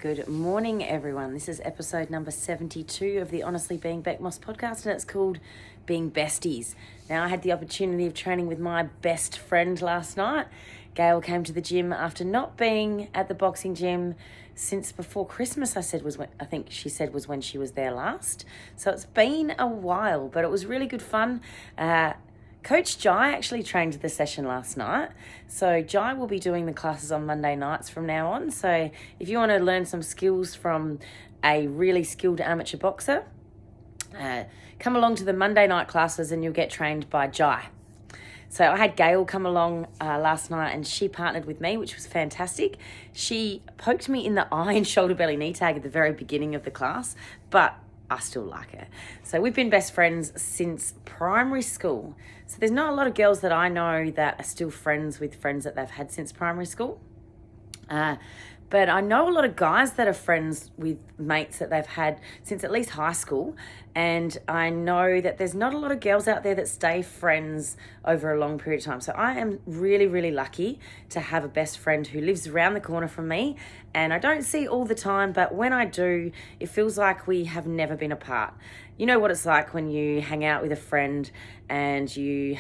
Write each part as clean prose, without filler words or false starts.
Good morning, everyone. This is episode number 72 of the Honestly Being Bec Moss podcast, and it's called Being Besties. Now, I had the opportunity of training with my best friend last night. Gail came to the gym after not being at the boxing gym since before Christmas. I think she said was when she was there last. So it's been a while, but it was really good fun. Coach Jai actually trained the session last night. So Jai will be doing the classes on Monday nights from now on. So if you want to learn some skills from a really skilled amateur boxer, come along to the Monday night classes and you'll get trained by Jai. So I had Gail come along last night and she partnered with me, which was fantastic. She poked me in the eye and shoulder belly knee tag at the very beginning of the class, but I still like her. So we've been best friends since primary school. So there's not a lot of girls that I know that are still friends with friends that they've had since primary school. But I know a lot of guys that are friends with mates that they've had since at least high school. And I know that there's not a lot of girls out there that stay friends over a long period of time. So I am really, really lucky to have a best friend who lives around the corner from me. And I don't see all the time, but when I do, it feels like we have never been apart. You know what it's like when you hang out with a friend and you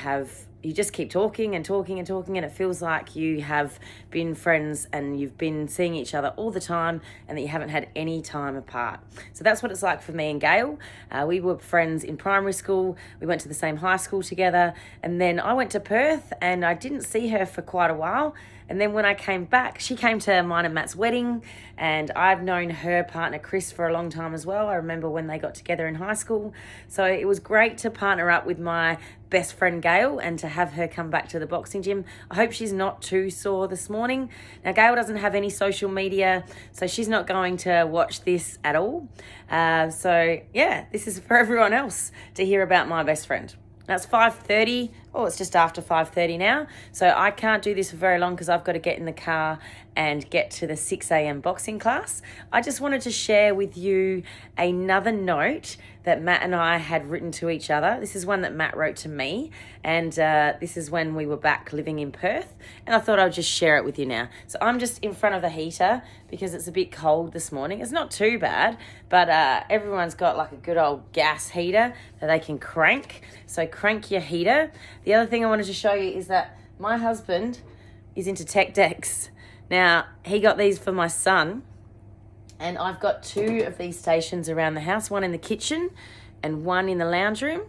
just keep talking and talking and talking, and it feels like you have been friends and you've been seeing each other all the time and that you haven't had any time apart. So that's what it's like for me and Gail. We were friends in primary school. We went to the same high school together, and then I went to Perth and I didn't see her for quite a while. And then when I came back, she came to mine and Matt's wedding, and I've known her partner Chris for a long time as well. I remember when they got together in high school. So it was great to partner up with my best friend Gail and to have her come back to the boxing gym. I hope she's not too sore this morning. Now, Gail doesn't have any social media, so she's not going to watch this at all. So yeah, this is for everyone else to hear about my best friend. Now it's 5:30. Oh, it's just after 5:30 now. So I can't do this for very long because I've got to get in the car and get to the 6 a.m. boxing class. I just wanted to share with you another note that Matt and I had written to each other. This is one that Matt wrote to me, and this is when we were back living in Perth, and I thought I'd just share it with you now. So I'm just in front of the heater because it's a bit cold this morning. It's not too bad, but everyone's got like a good old gas heater that they can crank. So crank your heater. The other thing I wanted to show you is that my husband is into tech decks. Now, he got these for my son, and I've got two of these stations around the house, one in the kitchen and one in the lounge room.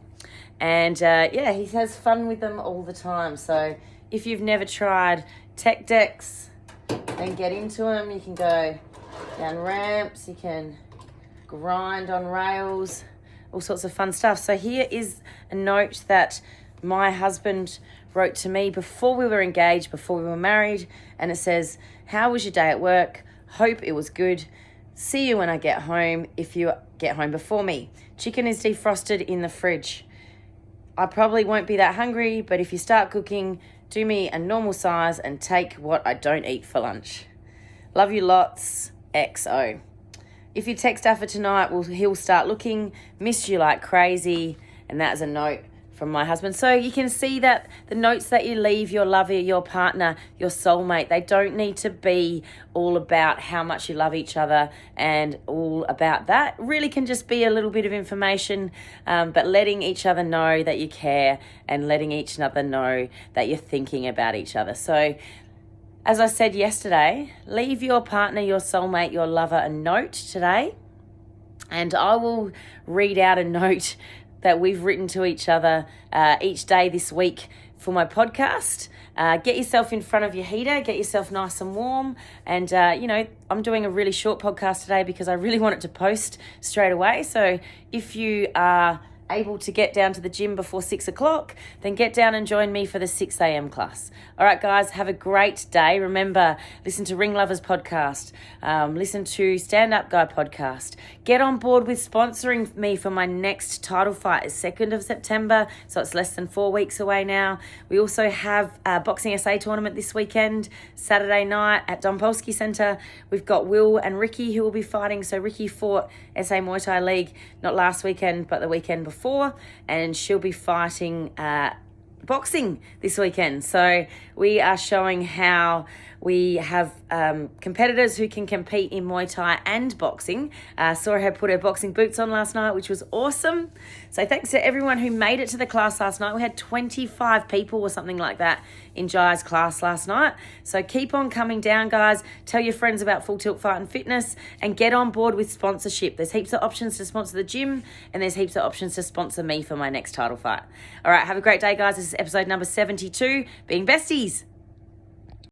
And he has fun with them all the time. So if you've never tried tech decks, then get into them. You can go down ramps, you can grind on rails, all sorts of fun stuff. So here is a note that my husband wrote to me before we were engaged, before we were married, and it says, "How was your day at work? Hope it was good. See you when I get home, if you get home before me. Chicken is defrosted in the fridge. I probably won't be that hungry, but if you start cooking, do me a normal size and take what I don't eat for lunch. Love you lots, XO. If you text Affer tonight, he'll start looking. Miss you like crazy." And that is a note from my husband. So you can see that the notes that you leave your lover, your partner, your soulmate, they don't need to be all about how much you love each other and all about that. It really can just be a little bit of information, but letting each other know that you care and letting each other know that you're thinking about each other. So as I said yesterday, leave your partner, your soulmate, your lover a note today, and I will read out a note that we've written to each other each day this week for my podcast. Get yourself in front of your heater, get yourself nice and warm. And, I'm doing a really short podcast today because I really want it to post straight away. So if you are able to get down to the gym before 6 o'clock, then get down and join me for the 6 a.m. class. All right, guys, have a great day. Remember, listen to Ring Lovers podcast, listen to Stand Up Guy podcast. Get on board with sponsoring me for my next title fight. It's 2nd of September, so it's less than 4 weeks away now. We also have a Boxing SA tournament this weekend, Saturday night at Dompolsky Centre. We've got Will and Ricky who will be fighting. So Ricky fought SA Muay Thai League, not last weekend, but the weekend before, and she'll be fighting boxing this weekend. So we are showing how We have competitors who can compete in Muay Thai and boxing. Saw her put her boxing boots on last night, which was awesome. So thanks to everyone who made it to the class last night. We had 25 people or something like that in Jai's class last night. So keep on coming down, guys. Tell your friends about Full Tilt Fight and Fitness and get on board with sponsorship. There's heaps of options to sponsor the gym and there's heaps of options to sponsor me for my next title fight. All right, have a great day, guys. This is episode number 72, Being Besties.